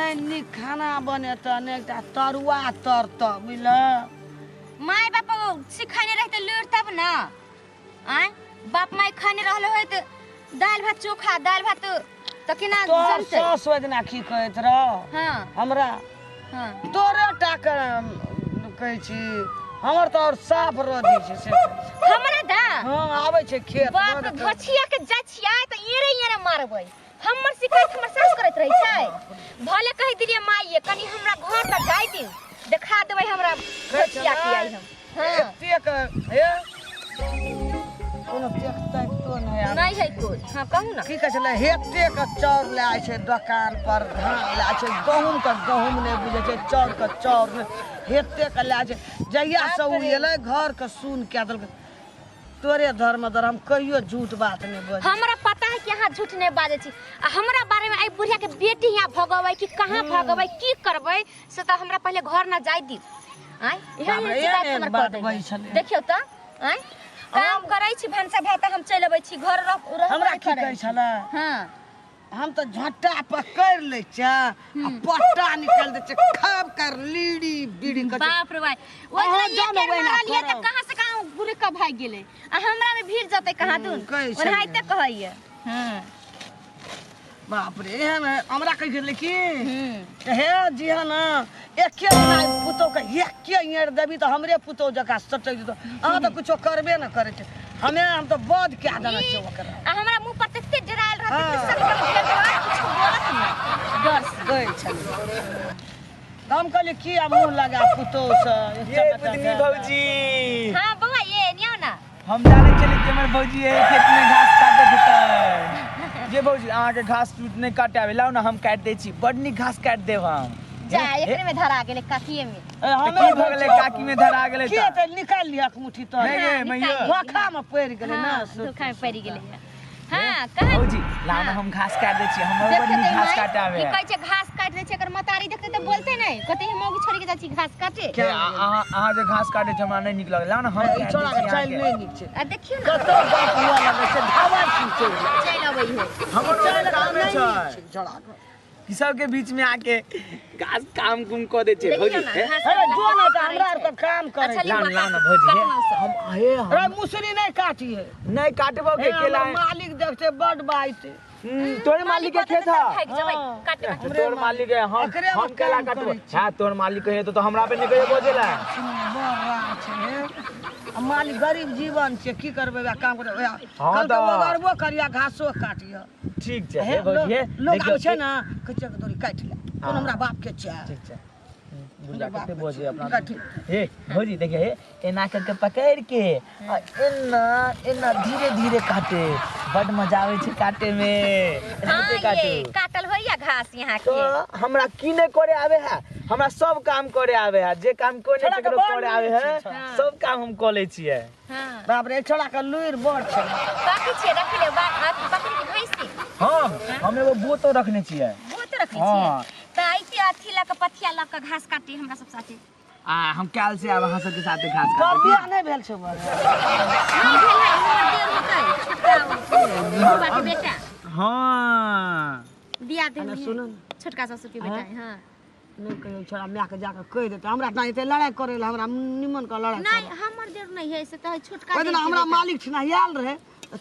नहीं निक खाना बने त ने एकटा तरुआ तरत बुझल माय बाप सिखाने रहते लूर तब ना आय बाप माय खाने रहले होय त दाल भात चोखा दाल भात त केना तोर जनते सास वजना की कहत र हां हमरा हां तोरे टाक कहै छी हमर त और साफ रदी छै से हमरा दा हां आबै छै खेत बाप रे घछिया के जाछिया त एरे मारबै हमर शिकायत हमर सास करैत रही छै भले कहि दिलिए माई कनी हमरा घर त जाय दिन देखा देबै हमरा घछिया के आई हम हां तेक हे कोनो तेक तक तो नहीं है कोई हां कहू ना की कहै छले हेते के चाउर ले आइ छै दुकान पर धान ले आइ छै गहूम ने बुझे छै चाउर के चाउर हेते के ले आइ छै जहिया से उ एलै घर के सुन के देलकै तोरे धर्म दर हम कहियो झूठ बात नहीं बोल हमरा पता है कि यहाँ झूठ नहीं बाजे छी आ हमरा बारे में आई बुढ़िया के बेटी यहाँ भगबै कि कहां भगबै की करबै से त हमरा पहले घर ना जाय दी आय एहन बात वही छले देखियो त आय काम करै छी भनसा भात हम चल अबै छी घर रह हमरा की कहै छले हां हम तो झट्टा पकड़ ले छ आ पट्टा निकाल दे छ खाब कर लीड़ी बीड़ी कर बाप रे भाई ओ जे मारा लिए त कहां से कहां बुरे का भाग गेले आ हमरा में भीड़ जते कहां दून ओनाइते कहैया हां बाप रे हमरा कहि गेले की हे जी हां ना एके ना पुतो के एके येर देबी त हमरे पुतो जका सटै जतो आ त कुछो करबे न करे छ हम तो बद के देना छ ओकर आ हमरा मुंह पर तते डराल रहते कि सब कुछ बोलत नहीं डर से गई छ हम कहले की आ मुंह लगा पुतो से ये पुतनी भौजी हां बउआ ये नियो ना हम जाने चले कि हमर भौजी है खेत में घास काटे देते ये भौजी आहा के घास नहीं काटे आवे लाओ ना हम काट दे छी बड नी घास काट देब हम जा एकरे में धरा गेले काकिए में हमें भगले काकी में धरा गेले के त निकाल लिया मुठी तो नहीं मैया धोखा में पड़ गेले ना धोखा में पड़ गेले हां कहां भौजी लाओ ना हम घास काट दे छी हमर बड नी घास काटे आवे कहै छै घास काट दे छै एकर मतारी देखते त बोलते नहीं कहते हम मौगी छोड़ के जाची घास काटे आहा जे घास काटे छ हमरा नहीं निक लागे लाओ ना हम ई छोड़ा के चल नहीं नीक छै आ देखियो ना कतो बात हुआ लगे छै धावा छी चल अबै है हम चल काम छै छोड़ा कि सब के बीच में आके घास काम कुम क दे छै भौजी अरे जो ना त हमरा त काम करे लाओ ना भौजी हम आहे अरे मुसरी नहीं काटी है नहीं काटबो के केला मालिक देखते बड बाइते तोर मालिक के खेत है भाग जबै काटे तोर मालिक है हम केला काटबो हां तोर मालिक है तो हमरा पे नहीं कहियो बोझेला बड़ा छै मालिक गरीब जीवन छै की करबे काम करबे हां कल तो गरबो करिया घासो काटिया ठीक छै भौजी लोग आबै छै ना कच्चा के दोरी काट ले कोन हमरा बाप के छै ठीक छै बुझा कते बोझे अपना हे भौजी देखिए हे एना करके पकड़ के एना धीरे धीरे काटे बड मजा आवे छै काटे में हां ये काटल होइया घास यहाँ के तो हमरा की नहीं करे आवे है हमरा सब काम करे आवे है जे काम कोई नहीं ककरो करे आवे है सब काम हम क ले छियै हां बाप रे छोड़ा के लुइर बड़ छै बाकी छै रखले बकरी के भैंस के हां हम एगो बोतो रखने छियै बहुत रखै छियै त आइते अथी ला के पथिया ला के घास काटे हमरा सब साथे हम काल से आब अहाँ सबके साथे घास तोर काटे बियाह नहीं भेल छै बड़ नहीं भेल है हमर देर होतै छोटका बाकी बेटा हां दिया दे सुन छोटका ससुर के बेटा हां नहीं कहियो छोड़ा माय के जाके कह देते हमरा त एते लड़ाई करे ला हमरा निमन का लड़ाई नहीं हमर देर नहीं है से त छोटका ओइ दिन हमरा मालिक छिना आयल रहे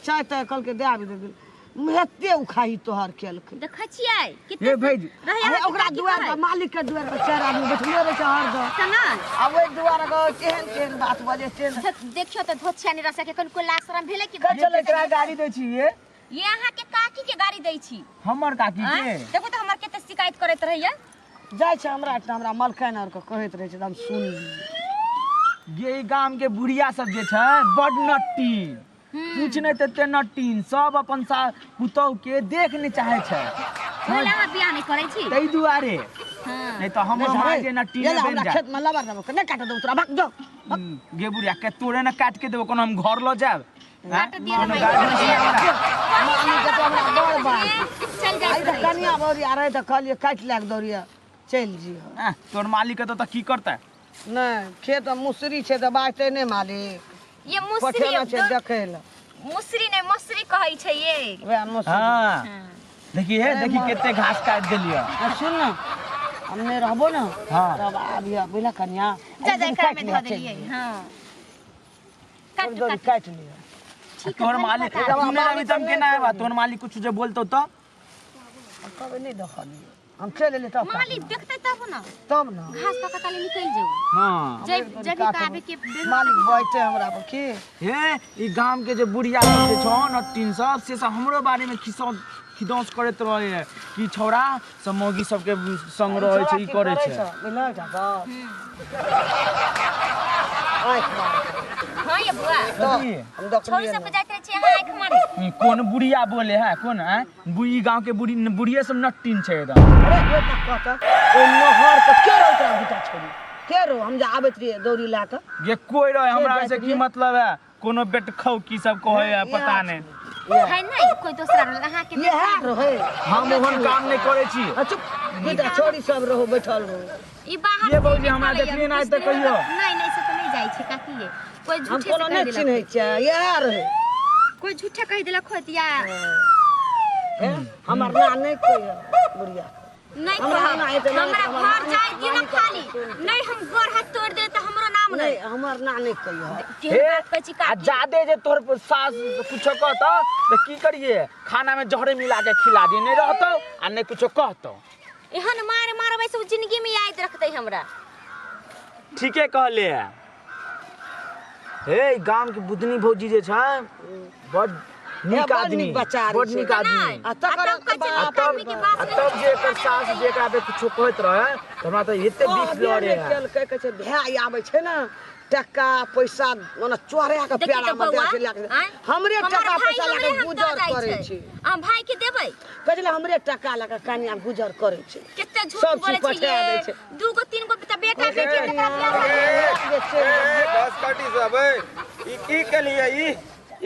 चाय तय कल के दे आबी दे हेते उखाही तोहर केलकै देखै छियै ये भेज अरे ओकरा दुआर पर मालिक के दुआर पर चार आदमी बैठले रहे छै हरदम तना आ ओइ दुआर के केहन बात बजे छै देखियो त धोछिया नि रसा के कोन लाज शरम भेले कि चल एकरा गाड़ी दै छी ये अहाँ के काकी के गाड़ी दै छी हमर काकी के देखो त हमर केते शिकायत करैत रहैया जाय छै हमरा मलकान और के कहैत रहे छै हम सुन ये गांव के बुढ़िया सब जे छै बड नट्टी कुछ नहीं तते नट्टीन सब अपन सा पुतौ के देख नहीं चाहे छै बोला हां बियाह नहीं करै छी तै दुआरे हां नहीं तो हमर मां जे नट्टी ये ने बन हमरा जा खेत में लबर देबो नहीं काट दो तोरा भाग जो गे बुढ़िया के तोरे न काट के देबो कोनो हम घर ल जाब काट दिया कोनो गाड़ी से हमरा मालिक के तो हमरा बड़ बात चल आई जाई त कनिया बोरी आ रहे त कहलिए काट लाग दौड़िया चल जी तोर मालिक के तो की करता नहीं खेत में मुसरी छै त बाते नहीं मालिक ये मुसरी पठेना छै देखे ला मुसरी नहीं मसरी कहै छै ये वे मुसरी हां देखिए देखी कितने घास काट देलियो सुन ना हमने रहबो ना हाँ। तब आबिया बोला कन्या जा जा एकरा में धो देलिए हां काट लिया तोर मालिक तूने अभी तक के ना है तोर मालिक कुछ जो बोलतो तो कब नहीं देखलिए हम चले ले तब मालिक देखते तब ना घास तो कताले निकल जाओ हां जब काबे के मालिक बैठे हमरा पर की हे ई गांव के जो बुढ़िया सब छो न 300 से सब हमरो बारे में खिदौस करत रहे कि छौड़ा सब मौगी सबके संग रहे छै ई करे छै मिला जा आय हां ये बुआ हम डॉक्टर छोरी सब जाते छी हां आंख मारे कौन बुढ़िया बोले है कौन है बुई गांव के बुढ़िया सब नट्टीन छै एकदम अरे ये कहता ओ नहर पर के रो तोरा बेटा छोरी के रो हम जे आबत रहिए दौड़ी ला के ये कोई रहे हमरा से की मतलब है कोनो बेट खौ की सब कहे है पता नहीं है नहीं कोई दूसरा अहाँ के ये है रहे हम ओहन काम नहीं करे छी चुप बेटा छोरी सब रहो बैठल रहो ई बाहर ये बौजी हमरा देखनी ना त कहियो नहीं नहीं से तो नहीं जाई छै काकी ये कोई हम झूठे कोनो से नहीं कह चिन्है देलक छै ये रहे कोई झूठे कह देलक खोतिया हमर ना नहीं कोई बुढ़िया नहीं हमरा ना है तो हमरा घर जाय दिन खाली नहीं हम गोर हाथ तोड़ दे तो हमरो नाम नहीं हमर ना नहीं कोई केहन बात कहै छी आ काकी जादे जे तोर सास कुछो कहतो तो की करिए खाना में जहरे मिला के खिला दिए नहीं रहतो आ नहीं कुछो कहतो एहन मार मारबै से जिंदगी में याद रखतै हमरा ठीके कहले है हे गांव के बुधनी भौजी जे छै बड़ नीक आदमी बड़ नीक आदमी आ तकर तब जे एकर सास जे एकरा पे कुछो कहत रहे त हमरा त एते बीख लरे है कह छै भाई आबै छै ना टका पैसा मने चोरे के पेड़ा में दे के लेके हमरे टका पैसा लेके गुजर करे छी हम भाई के देबै कहले हमरे टका लेके कन्या गुजर करे छी केते झूठ बोलै छी ये दूगो तीनगो बेटा बेटी तकरा घास काटी सब ई की के लिए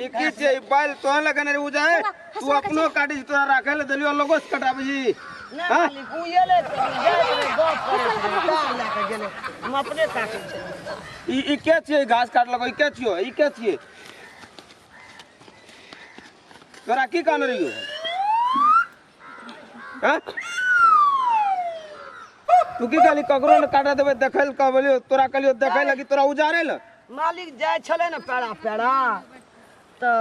ई की छै बाल तो लगन रे उजाए तू अपनो काटी तोरा राखे ले देलियो लोगो से कटाबी जी ना मालिक उ येले जाय गप करे छै लेके गेले हम अपने काटे छै ई के छै घास काट लगो ई के छियो ई के छिए तोरा की कान रहियो हैं तू की खाली ककरो ने काटा देबे देखै ल कहलियो तोरा कहलियो देखै लगी तोरा उजारे ल मालिक जाय छले ना पेड़ा तो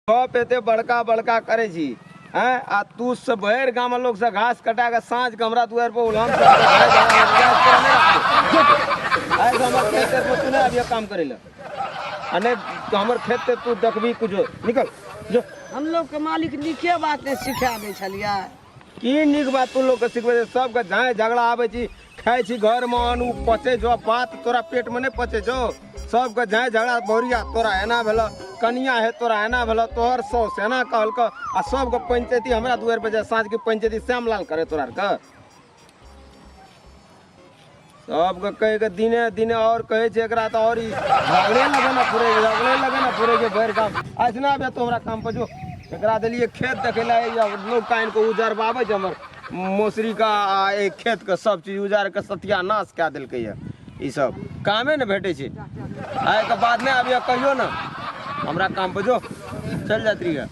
बाप एते बड़का बड़का करे छी हैं आ तू सब भर गाम लोग से घास कटा के साँझ के हमरा दुआर पर उलहन कर आइ हमर खेत पर तू नहीं अभी काम करे ले अने हमर खेत पे तू देखबी कुछो निकल जो हम लोग के मालिक नीके बात ने सिखा दे छलिया की नीक बात तू लोग के सिखबे सब के झाए झगड़ा आवे छी खाए छी घर में अनु पचे जो बात तोरा पेट में नहीं पचे जो सब के झाए झगड़ा बोरिया तोरा एना भेलो कनिया है तोरा एना भेलो तोहर सौस एना कहलक आ सब के पंचायती हमरा दुआर पे जे साँझ के पंचायती श्यामलाल करे तोरा के सब के कहे के दिने दिने और कहे छै एकरा त और झगड़े लगे ना पूरे के भर काम आजना बे तोरा काम पे जो एकरा देलिए खेत देखेला लोग काइन को उजरबावे छै हमर मौसरी का एक खेत के सब चीज उजार के सत्यानाश कए देलकै है ई सब कामे न भेटे छै आइ के बाद में अभी कहियो ना हमरा काम पे जो चल जात रही है।